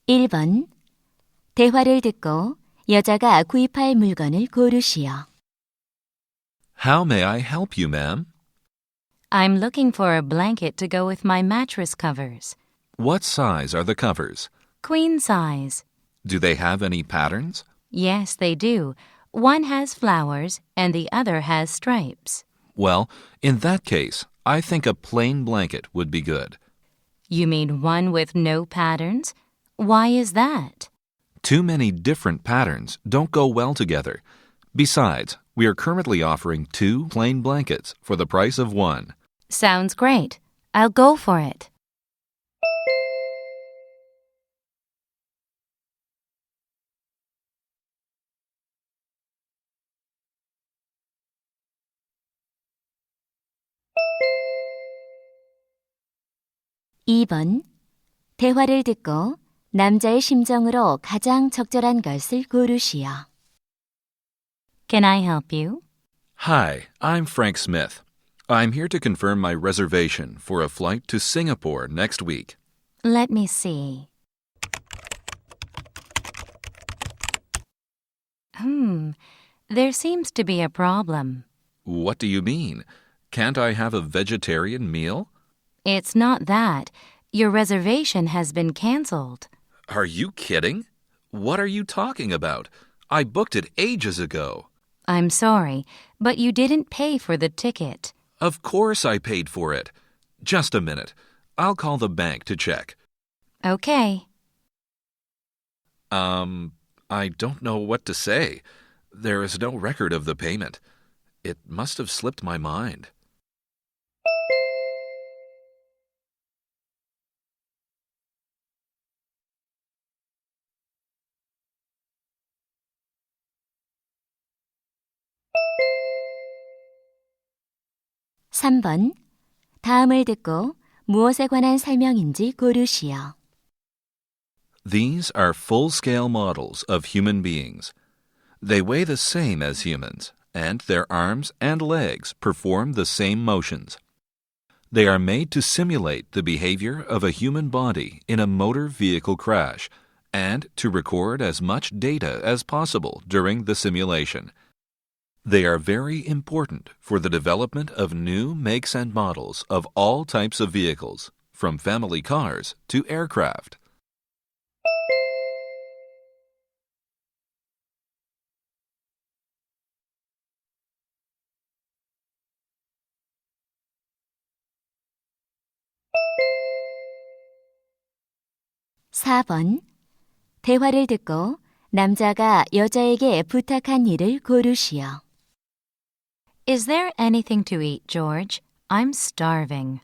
1번. 대화를 듣고 여자가 구입할 물건을 고르시오. How may I help you, ma'am? I'm looking for a blanket to go with my mattress covers. What size are the covers? Queen size. Do they have any patterns? Yes, they do. One has flowers and the other has stripes. Well, in that case, I think a plain blanket would be good. You mean one with no patterns? Why is that? Too many different patterns don't go well together. Besides, we are currently offering 2 plain blankets for the price of 1. Sounds great. I'll go for it. (2번) 대화를 듣고 남자의 심정으로 가장 적절한 것을 고르시오. Can I help you? Hi, I'm Frank Smith. I'm here to confirm my reservation for a flight to Singapore next week. Let me see. There seems to be a problem. What do you mean? Can't I have a vegetarian meal? It's not that. Your reservation has been canceled. Are you kidding? What are you talking about? I booked it ages ago. I'm sorry, but you didn't pay for the ticket. Of course I paid for it. Just a minute. I'll call the bank to check. Okay. I don't know what to say. There is no record of the payment. It must have slipped my mind. (3번) 다음을 듣고 무엇에 관한 설명인지 고르시오. These are full-scale models of human beings. They weigh the same as humans, and their arms and legs perform the same motions. They are made to simulate the behavior of a human body in a motor vehicle crash and to record as much data as possible during the simulation. They are very important for the development of new makes and models of all types of vehicles, from family cars to aircraft. (4번) 대화를 듣고 남자가 여자에게 부탁한 일을 고르시오. Is there anything to eat, George? I'm starving.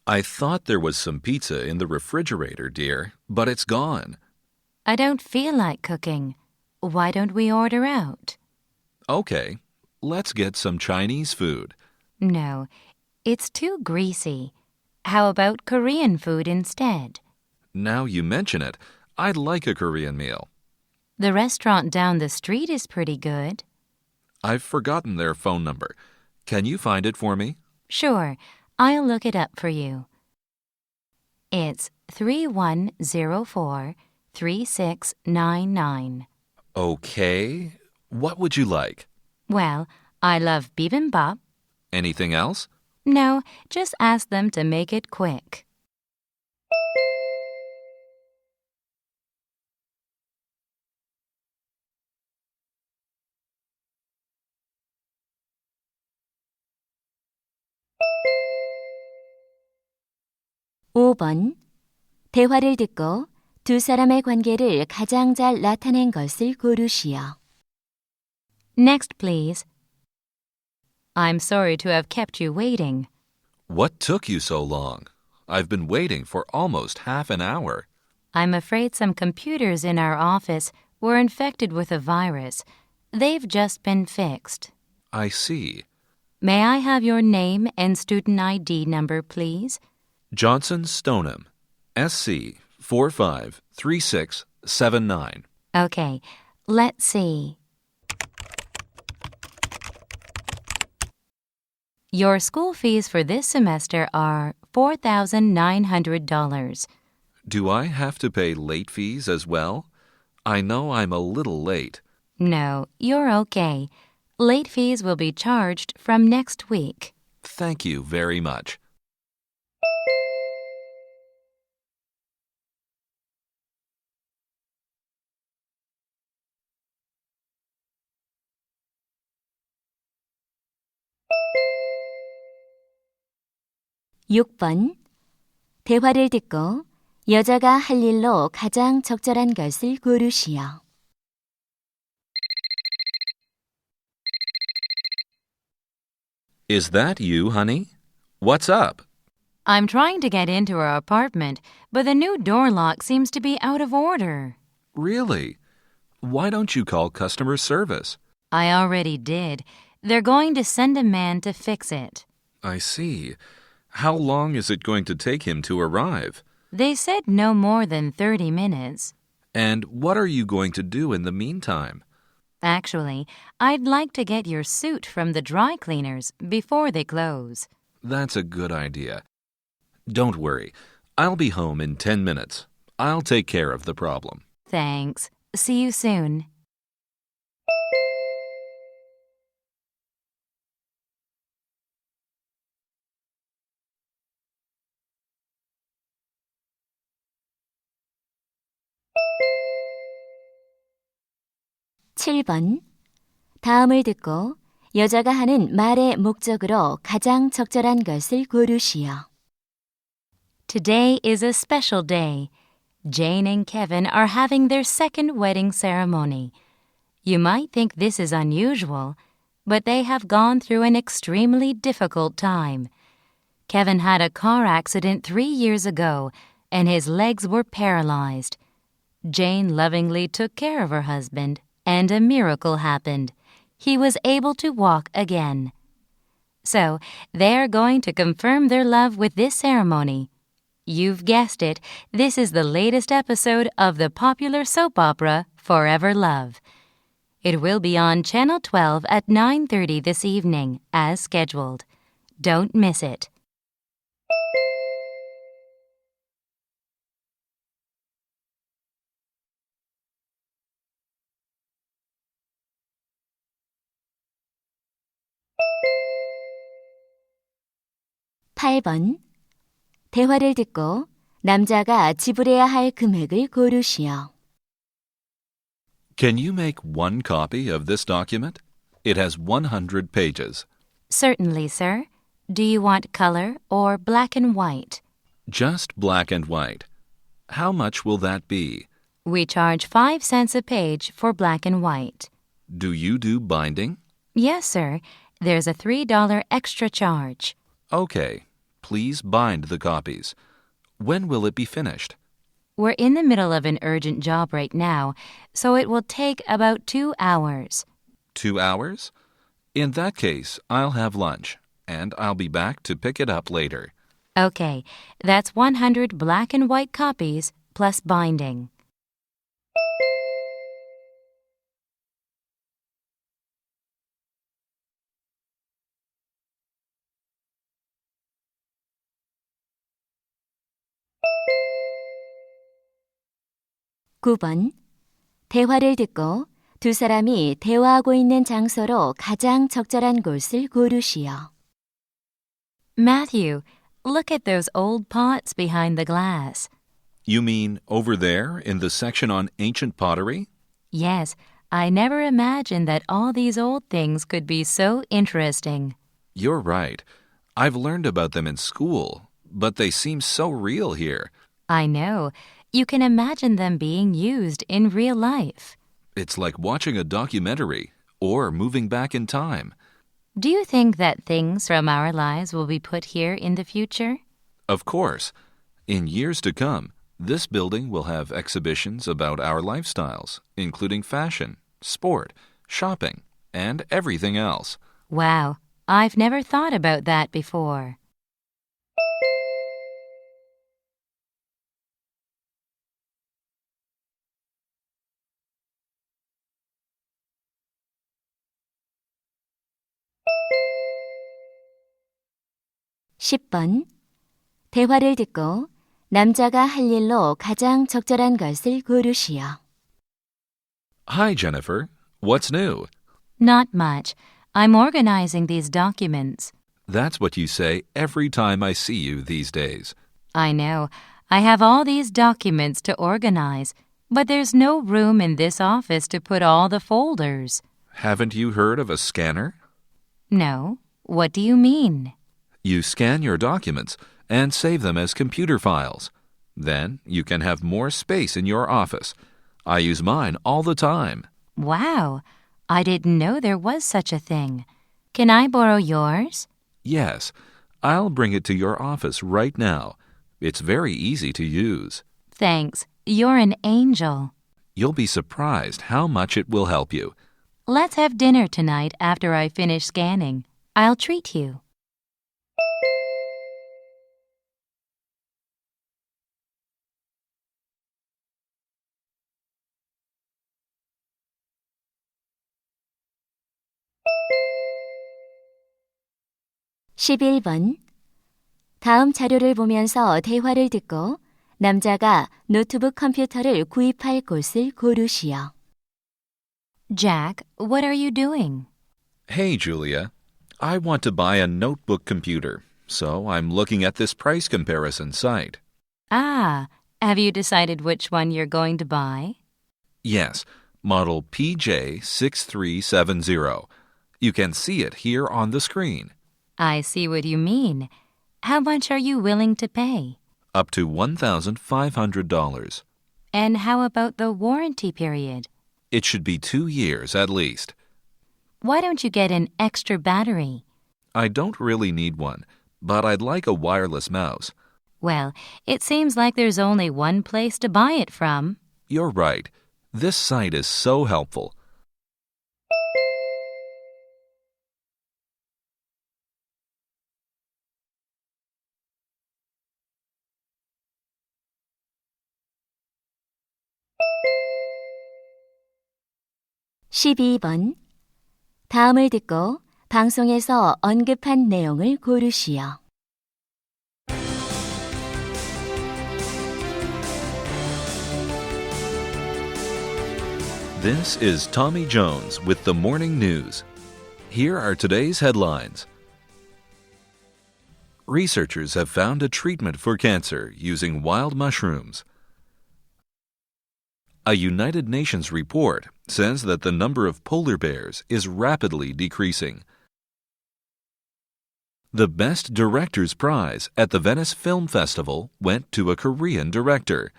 I thought there was some pizza in the refrigerator, dear, but it's gone. I don't feel like cooking. Why don't we order out? Okay, let's get some Chinese food. No, it's too greasy. How about Korean food instead? Now you mention it, I'd like a Korean meal. The restaurant down the street is pretty good. I've forgotten their phone number. Can you find it for me? Sure, I'll look it up for you. It's 3104-3699. Okay. What would you like? Well, I love bibimbap. Anything else? No, just ask them to make it quick. (5번) 대화를 듣고 두 사람의 관계를 가장 잘 나타낸 것을 고르시오. Next, please. I'm sorry to have kept you waiting. What took you so long? I've been waiting for almost half an hour. I'm afraid some computers in our office were infected with a virus. They've just been fixed. I see. May I have your name and student ID number, please? Johnson Stoneham, SC 453679. Okay, let's see. Your school fees for this semester are $4,900. Do I have to pay late fees as well? I know I'm a little late. No, you're okay. Late fees will be charged from next week. Thank you very much. 육 번 대화를 듣고 여자가 할 일로 가장 적절한 것을 고르시오. Is that you, honey? What's up? I'm trying to get into our apartment, but the new door lock seems to be out of order. Really? Why don't you call customer service? I already did. They're going to send a man to fix it. I see. How long is it going to take him to arrive? They said no more than 30 minutes. And what are you going to do in the meantime? Actually, I'd like to get your suit from the dry cleaners before they close. That's a good idea. Don't worry. I'll be home in 10 minutes. I'll take care of the problem. Thanks. See you soon. 칠 번 다음을 듣고 여자가 하는 말의 목적으로 가장 적절한 것을 고르시오. Today is a special day. Jane and Kevin are having their second wedding ceremony. You might think this is unusual, but they have gone through an extremely difficult time. Kevin had a car accident 3 years ago, and his legs were paralyzed. Jane lovingly took care of her husband, and a miracle happened. He was able to walk again. So, they are going to confirm their love with this ceremony. You've guessed it, this is the latest episode of the popular soap opera Forever Love. It will be on Channel 12 at 9:30 this evening, as scheduled. Don't miss it. 팔 번 대화를 듣고 남자가 지불해야 할 금액을 고르시오. Can you make one copy of this document? It has 100 pages. Certainly, sir. Do you want color or black and white? Just black and white. How much will that be? We charge 5 cents a page for black and white. Do you do binding? Yes, sir. There's a $3 extra charge. Okay. Please bind the copies. When will it be finished? We're in the middle of an urgent job right now, so it will take about 2 hours. 2 hours? In that case, I'll have lunch, and I'll be back to pick it up later. Okay, that's 100 black and white copies plus binding. 구 번 대화를 듣고 두 사람이 대화하고 있는 장소로 가장 적절한 곳을 고르시오. Matthew, look at those old pots behind the glass. You mean over there in the section on ancient pottery? Yes, I never imagined that all these old things could be so interesting. You're right. I've learned about them in school, but they seem so real here. I know. You can imagine them being used in real life. It's like watching a documentary or moving back in time. Do you think that things from our lives will be put here in the future? Of course. In years to come, this building will have exhibitions about our lifestyles, including fashion, sport, shopping, and everything else. Wow, I've never thought about that before. (10번) 대화를 듣고 남자가 할 일로 가장 적절한 것을 고르시오. Hi, Jennifer. What's new? Not much. I'm organizing these documents. That's what you say every time I see you these days. I know. I have all these documents to organize, but there's no room in this office to put all the folders. Haven't you heard of a scanner? No. What do you mean? You scan your documents and save them as computer files. Then you can have more space in your office. I use mine all the time. Wow. I didn't know there was such a thing. Can I borrow yours? Yes, I'll bring it to your office right now. It's very easy to use. Thanks. You're an angel. You'll be surprised how much it will help you. Let's have dinner tonight after I finish scanning. I'll treat you. (11번) 다음 자료를 보면서 대화를 듣고 남자가 노트북 컴퓨터를 구입할 곳을 고르시오. Jack, what are you doing? Hey, Julia. I want to buy a notebook computer, so I'm looking at this price comparison site. Ah, have you decided which one you're going to buy? Yes, model PJ6370. You can see it here on the screen. I see what you mean. How much are you willing to pay? Up to $1,500. And how about the warranty period? It should be 2 years at least. Why don't you get an extra battery? I don't really need one, but I'd like a wireless mouse. Well, it seems like there's only one place to buy it from. You're right. This site is so helpful. (12번) 다음을 듣고 방송에서 언급한 내용을 고르시오. This is Tommy Jones with the morning news. Here are today's headlines. Researchers have found a treatment for cancer using wild mushrooms. A United Nations report says that the number of polar bears is rapidly decreasing. The Best Director's Prize at the Venice Film Festival went to a Korean director.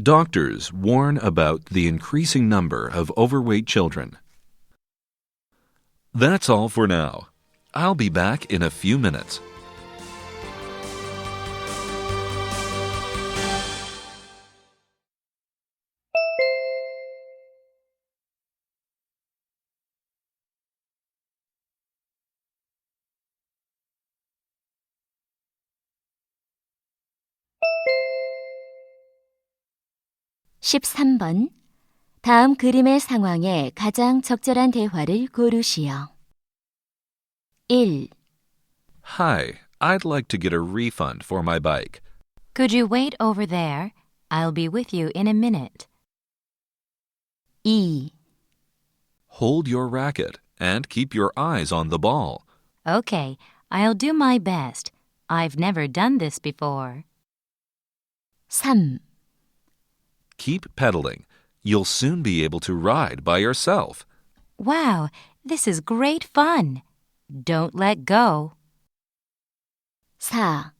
Doctors warn about the increasing number of overweight children. That's all for now. I'll be back in a few minutes. (13번) 다음 그림의 상황에 가장 적절한 대화를 고르시오. 1. Hi, I'd like to get a refund for my bike. Could you wait over there? I'll be with you in a minute. 2. Hold your racket and keep your eyes on the ball. Okay, I'll do my best. I've never done this before. 3. Keep pedaling. You'll soon be able to ride by yourself. Wow, this is great fun. Don't let go. 4.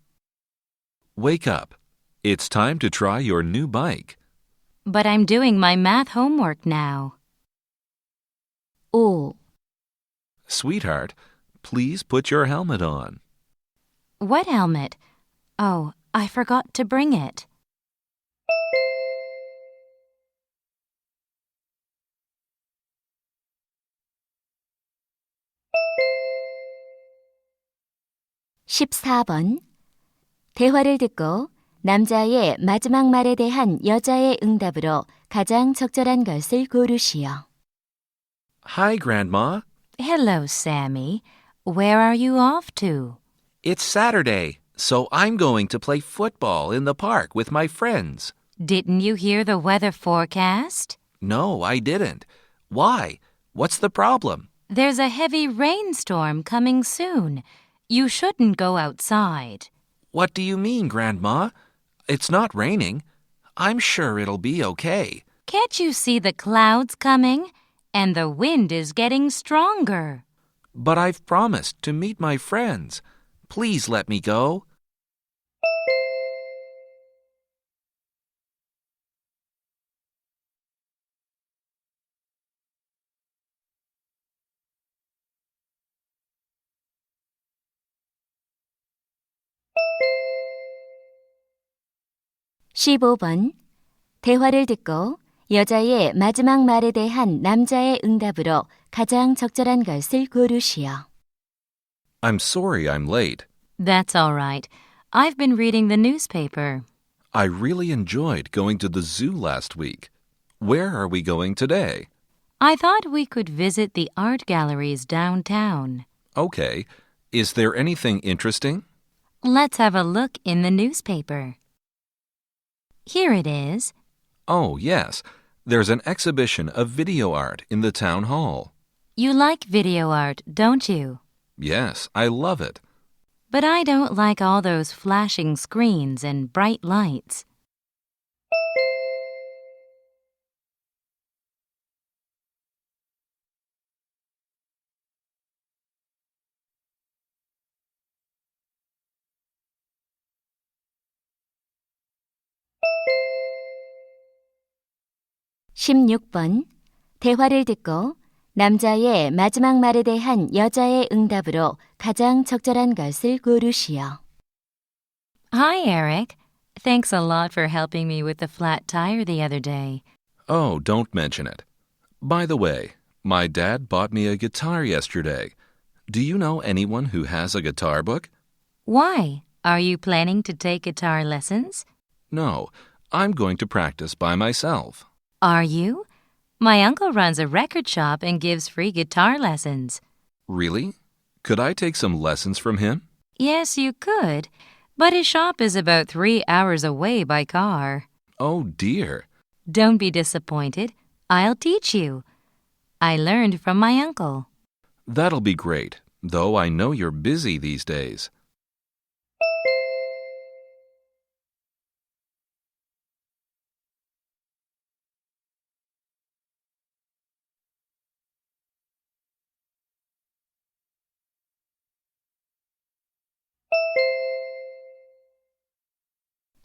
Wake up. It's time to try your new bike. But I'm doing my math homework now. 5. Sweetheart, please put your helmet on. What helmet? Oh, I forgot to bring it. (14번) 대화를 듣고 남자의 마지막 말에 대한 여자의 응답으로 가장 적절한 것을 고르시오. Hi, Grandma. Hello, Sammy. Where are you off to? It's Saturday. So I'm going to play football in the park with my friends. Didn't you hear the weather forecast? No, I didn't. Why? What's the problem? There's a heavy rainstorm coming soon. You shouldn't go outside. What do you mean, Grandma? It's not raining. I'm sure it'll be okay. Can't you see the clouds coming? And the wind is getting stronger. But I've promised to meet my friends. Please let me go. (15번) 대화를 듣고 여자의 마지막 말에 대한 남자의 응답으로 가장 적절한 것을 고르시오. I'm sorry I'm late. That's all right. I've been reading the newspaper. I really enjoyed going to the zoo last week. Where are we going today? I thought we could visit the art galleries downtown. Okay. Is there anything interesting? Let's have a look in the newspaper. Here it is. Oh, yes. There's an exhibition of video art in the town hall. You like video art, don't you? Yes, I love it. But I don't like all those flashing screens and bright lights. (16번) 대화를 듣고 남자의 마지막 말에 대한 여자의 응답으로 가장 적절한 것을 고르시오. Hi, Eric. Thanks a lot for helping me with the flat tire the other day. Oh, don't mention it. By the way, my dad bought me a guitar yesterday. Do you know anyone who has a guitar book? Why? Are you planning to take guitar lessons? No, I'm going to practice by myself. Are you? My uncle runs a record shop and gives free guitar lessons. Really? Could I take some lessons from him? Yes, you could, but his shop is about 3 hours away by car. Oh, dear. Don't be disappointed. I'll teach you. I learned from my uncle. That'll be great, though I know you're busy these days.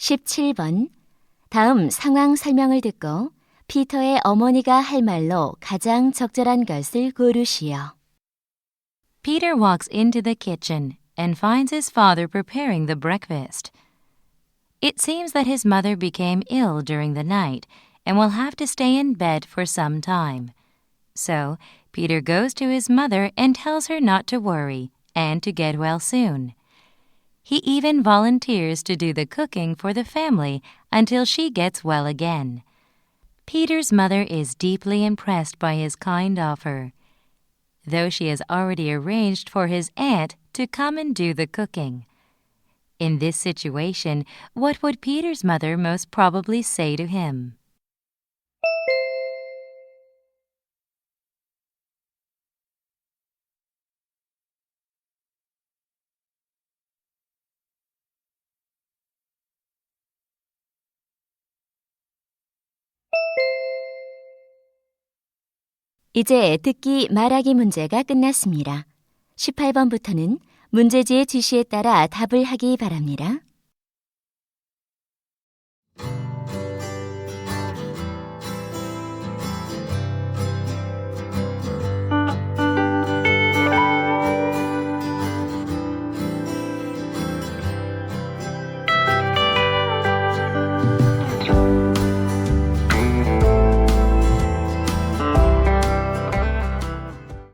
(17번) 다음 상황 설명을 듣고 피터의 어머니가 할 말로 가장 적절한 것을 고르시오. Peter walks into the kitchen and finds his father preparing the breakfast. It seems that his mother became ill during the night and will have to stay in bed for some time. So, Peter goes to his mother and tells her not to worry and to get well soon. He even volunteers to do the cooking for the family until she gets well again. Peter's mother is deeply impressed by his kind offer, though she has already arranged for his aunt to come and do the cooking. In this situation, what would Peter's mother most probably say to him? 이제 듣기 말하기 문제가 끝났습니다. 18번부터는 문제지의 지시에 따라 답을 하기 바랍니다.